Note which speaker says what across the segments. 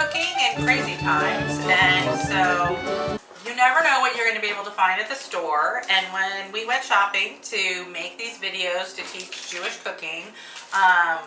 Speaker 1: cooking in crazy times, and so you never know what you're going to be able to find at the store. And when we went shopping to make these videos to teach Jewish cooking,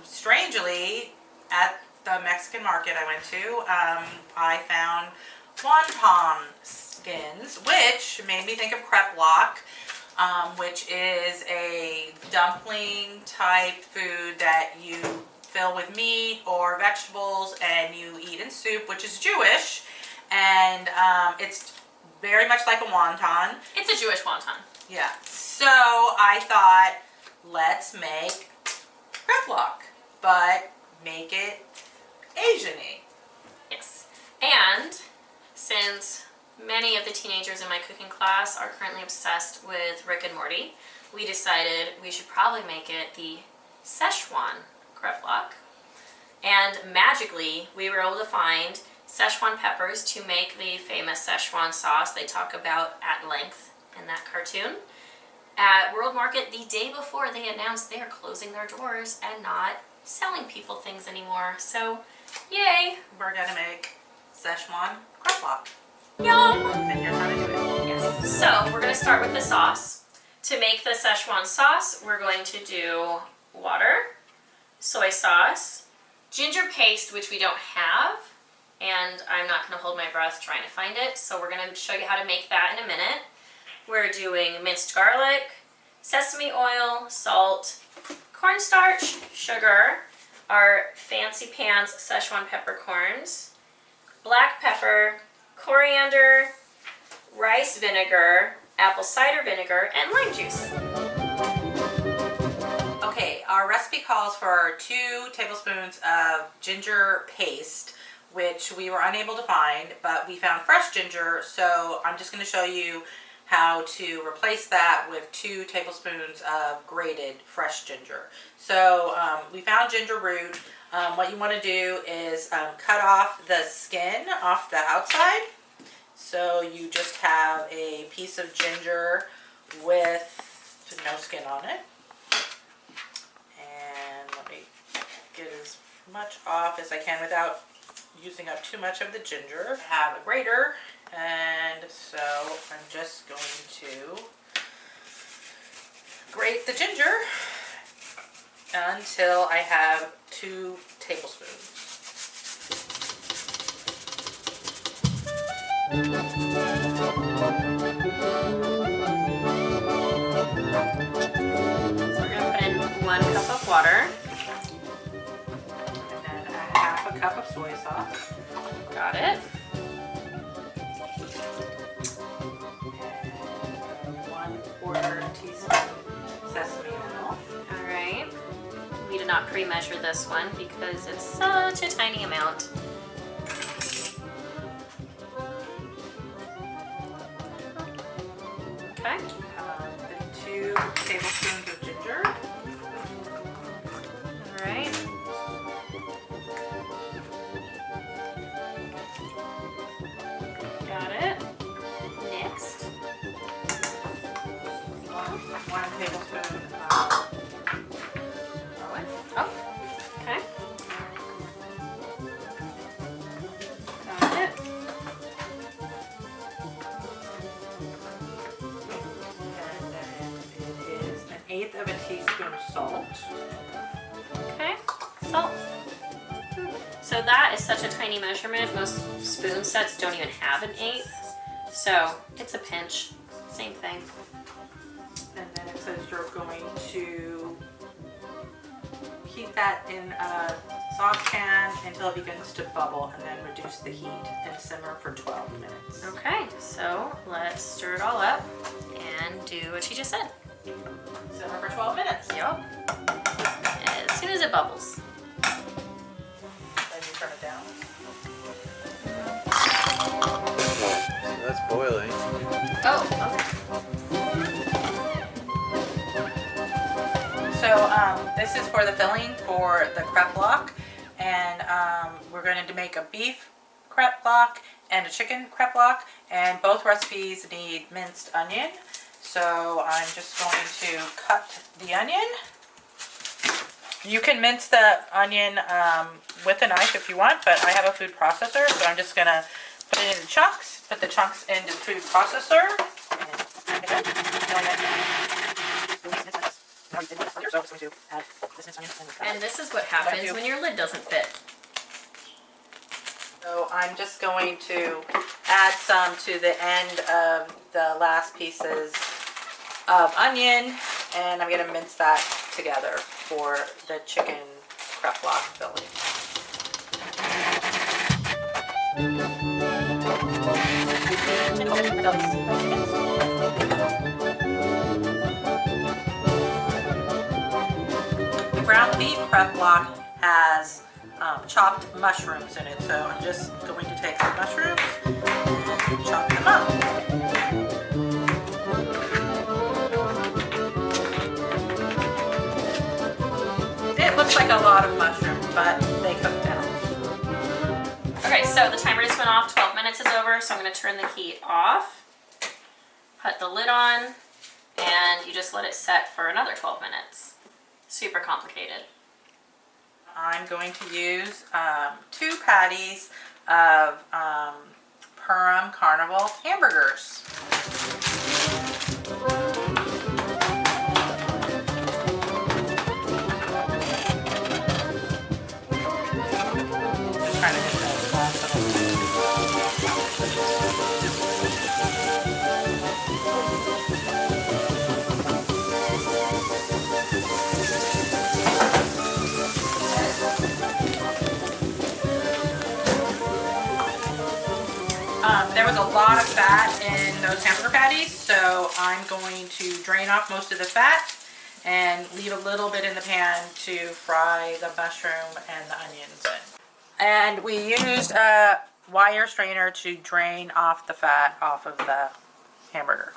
Speaker 1: strangely, at the Mexican market I went to, I found wonton skins, which made me think of kreplach, which is a dumpling type food that you fill with meat or vegetables and you eat in soup, which is Jewish, and it's very much like a wonton.
Speaker 2: It's a Jewish wonton.
Speaker 1: Yeah. So I thought, let's make kreplach, but make it Asian-y.
Speaker 2: Yes. And since many of the teenagers in my cooking class are currently obsessed with Rick and Morty, we decided we should probably make it the Szechuan Kreplach. And magically, we were able to find Szechuan peppers to make the famous Szechuan sauce they talk about at length in that cartoon at World Market the day before they announced they are closing their doors and not selling people things anymore. So, yay!
Speaker 1: We're gonna make Szechuan Kreplach.
Speaker 2: Yum!
Speaker 1: And here's how to do it.
Speaker 2: Yes. So, we're going to start with the sauce. To make the Szechuan sauce, we're going to do water, soy sauce, ginger paste, which we don't have, and I'm not going to hold my breath trying to find it, so we're going to show you how to make that in a minute. We're doing minced garlic, sesame oil, salt, cornstarch, sugar, our fancy pants Szechuan peppercorns, black pepper, coriander, rice vinegar, apple cider vinegar, and lime juice.
Speaker 1: Okay, our recipe calls for 2 tablespoons of ginger paste, which we were unable to find, but we found fresh ginger, so I'm just going to show you how to replace that with 2 tablespoons of grated fresh ginger. So we found ginger root. What you want to do is cut off the skin off the outside. So you just have a piece of ginger with no skin on it. And let me get as much off as I can without using up too much of the ginger. I have a grater, and so I'm just going to grate the ginger until I have 2 tablespoons. So
Speaker 2: we're going to put in 1 cup of water.
Speaker 1: And then a half a cup of soy sauce.
Speaker 2: Got it.
Speaker 1: And 1/4 teaspoon sesame oil.
Speaker 2: Alright. We did not pre-measure this one because it's such a tiny amount. Okay.
Speaker 1: The 2 tablespoons of ginger.
Speaker 2: Alright. Got it. Next.
Speaker 1: 1 tablespoon of garlic.
Speaker 2: Oh, okay. Got it.
Speaker 1: And then it is 1/8 of a teaspoon of salt.
Speaker 2: Okay. Salt. So that is such a tiny measurement. Most spoon sets don't even have 1/8. So it's a pinch. Same thing.
Speaker 1: And then it says you're going to heat that in a saucepan until it begins to bubble, and then reduce the heat and simmer for 12 minutes.
Speaker 2: Okay, so let's stir it all up and do what she just said.
Speaker 1: Simmer for 12 minutes.
Speaker 2: Yup. As soon as it bubbles.
Speaker 1: Then you turn it down.
Speaker 3: So that's boiling.
Speaker 2: Oh, okay.
Speaker 1: So this is for the filling for the kreplach, and we're going to make a beef kreplach and a chicken kreplach, and both recipes need minced onion. So I'm just going to cut the onion. You can mince the onion with a knife if you want, but I have a food processor, so I'm just gonna put it in chunks, put the chunks into the food processor.
Speaker 2: And this is what happens when your lid doesn't fit.
Speaker 1: So I'm just going to add some to the end of the last pieces of onion, and I'm going to mince that together for the chicken kreplach filling. The ground beef kreplach has chopped mushrooms in it, so I'm just going to take some mushrooms and chop them up. It looks like a lot of mushrooms, but they cook down.
Speaker 2: Okay, so the timer just went off, 12 minutes is over, so I'm going to turn the heat off, put the lid on, and you just let it set for another 12 minutes. Super complicated.
Speaker 1: I'm going to use 2 patties of Purim Carnival hamburgers. Just trying to get that sauce a little. There was a lot of fat in those hamburger patties, so I'm going to drain off most of the fat and leave a little bit in the pan to fry the mushroom and the onions in. And we used a wire strainer to drain off the fat off of the hamburger,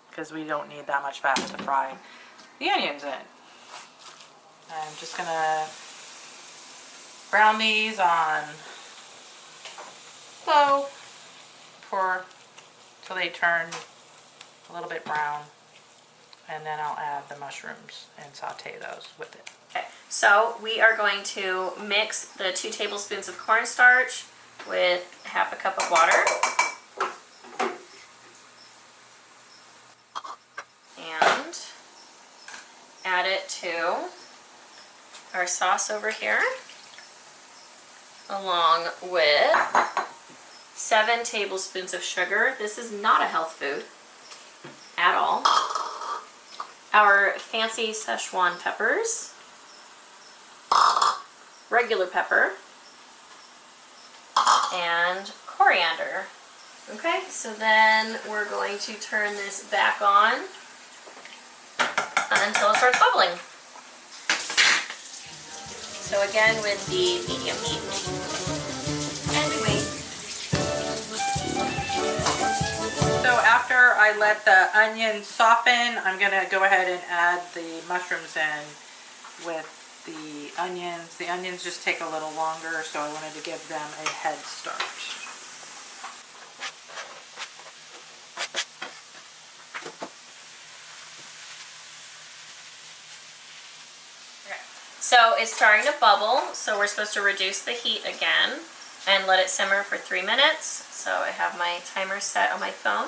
Speaker 1: because we don't need that much fat to fry the onions in. I'm just gonna brown these on low till they turn a little bit brown, and then I'll add the mushrooms and saute those with it.
Speaker 2: Okay, so we are going to mix the 2 tablespoons of cornstarch with half a cup of water. And add it to our sauce over here, along with 7 tablespoons of sugar. This is not a health food at all. Our fancy Szechuan peppers, regular pepper, and coriander. Okay, so then we're going to turn this back on until it starts bubbling. So again with the medium heat. And we wait.
Speaker 1: So after I let the onion soften, I'm going to go ahead and add the mushrooms in with the onions. The onions just take a little longer, so I wanted to give them a head start.
Speaker 2: Okay. So it's starting to bubble, so we're supposed to reduce the heat again and let it simmer for 3 minutes. So I have my timer set on my phone,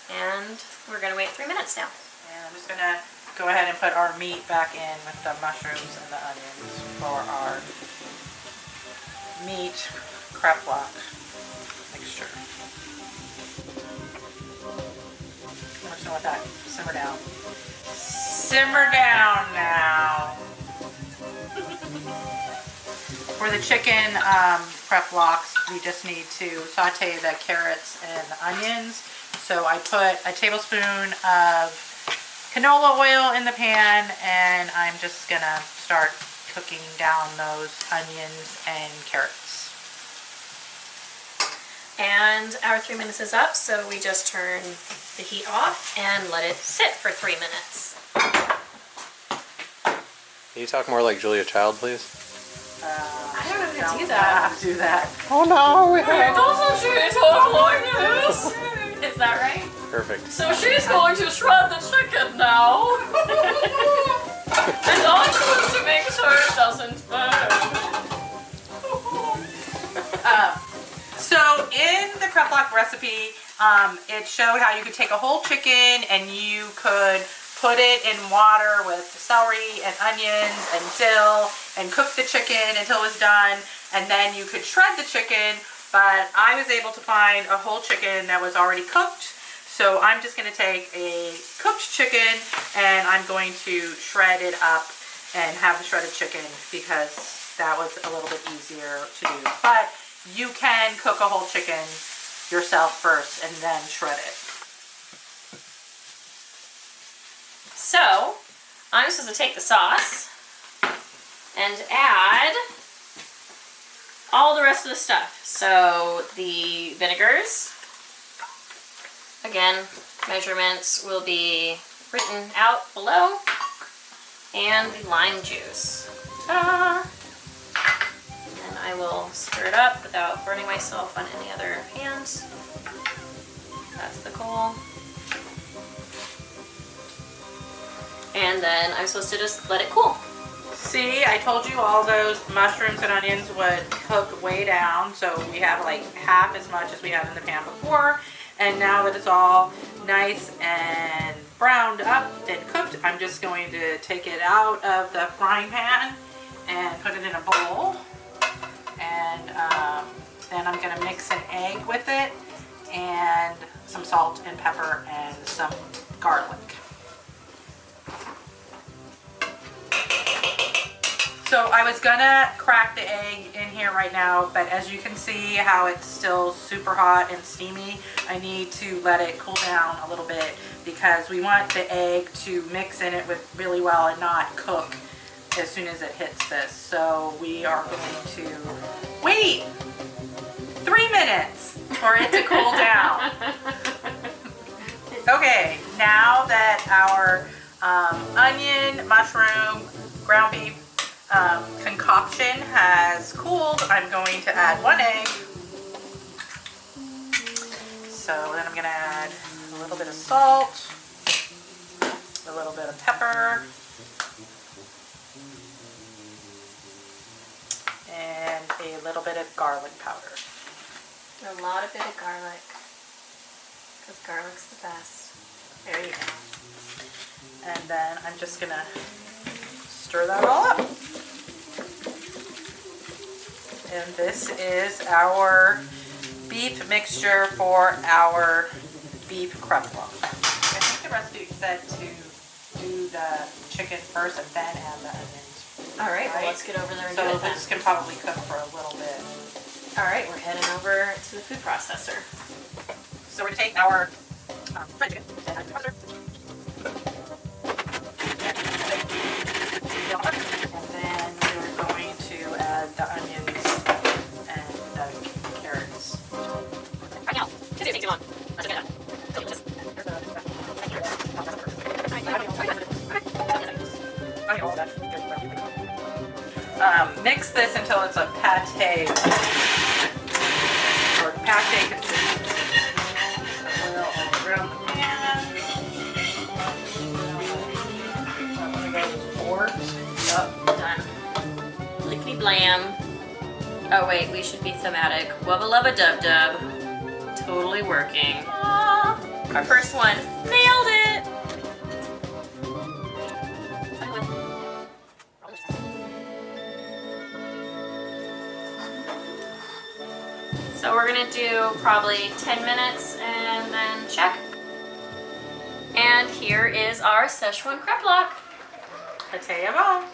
Speaker 2: and we're going to wait 3 minutes now.
Speaker 1: And I'm just going to go ahead and put our meat back in with the mushrooms and the onions for our meat kreplach mixture. I'm just going to let that simmer down. Simmer down now. For the chicken kreplachs, we just need to saute the carrots and the onions. So I put a tablespoon of canola oil in the pan, and I'm just gonna start cooking down those onions and carrots.
Speaker 2: And our 3 minutes is up, so we just turn the heat off and let it sit for 3 minutes.
Speaker 3: Can you talk more like Julia Child, please?
Speaker 2: I don't know how to do
Speaker 1: I
Speaker 2: that.
Speaker 1: have to do that.
Speaker 3: Oh no!
Speaker 2: Doesn't she talk like this? Is that right?
Speaker 3: Perfect.
Speaker 2: So she's going to shred the chicken now. It's always supposed to make sure it doesn't burn.
Speaker 1: So in the Kreplach recipe, it showed how you could take a whole chicken and you could put it in water with celery and onions and dill and cook the chicken until it was done, and then you could shred the chicken, but I was able to find a whole chicken that was already cooked. So I'm just going to take a cooked chicken and I'm going to shred it up and have the shredded chicken because that was a little bit easier to do. But you can cook a whole chicken yourself first and then shred it.
Speaker 2: So, I'm supposed to take the sauce and add all the rest of the stuff. So, the vinegars, again, measurements will be written out below, and the lime juice. Ta-da! And I will stir it up without burning myself on any other pans. That's the goal. And then I'm supposed to just let it cool.
Speaker 1: See, I told you all those mushrooms and onions would cook way down, so we have like half as much as we had in the pan before. And now that it's all nice and browned up and cooked, I'm just going to take it out of the frying pan and put it in a bowl. And then I'm going to mix an egg with it and some salt and pepper and some garlic. So I was gonna crack the egg in here right now, but as you can see how it's still super hot and steamy, I need to let it cool down a little bit because we want the egg to mix in it with really well and not cook as soon as it hits this. So we are going to wait 3 minutes for it to cool down. Okay, now that our onion, mushroom, ground beef concoction has cooled, I'm going to add 1 egg. So then I'm going to add a little bit of salt, a little bit of pepper, and a little bit of garlic powder.
Speaker 2: A lot of bit of garlic, because garlic's the best.
Speaker 1: There you go. And then I'm just going to stir that all up. And this is our beef mixture for our beef kreplach. I think the recipe said to do the chicken first and then add the onions.
Speaker 2: All right, well, let's get over there and do
Speaker 1: So
Speaker 2: it then.
Speaker 1: this can probably cook for a little bit.
Speaker 2: All right, we're heading over to the food processor.
Speaker 1: So we're going to take our fried chicken and add the mustard. And then we're going to add the onions and the carrots.
Speaker 2: Right now, this is taking too long. Let's get it done.
Speaker 1: Mix this until it's a pate or pate consistency. Oil all around the pan. One of those boards. Yep.
Speaker 2: Done. Lickety blam. Oh wait, we should be thematic. Wubba lubba dub dub. Totally working. Aww. Our first one. Nailed it! So we're gonna do probably 10 minutes and then check. And here is our Szechuan Kreplach.
Speaker 1: Pate bon.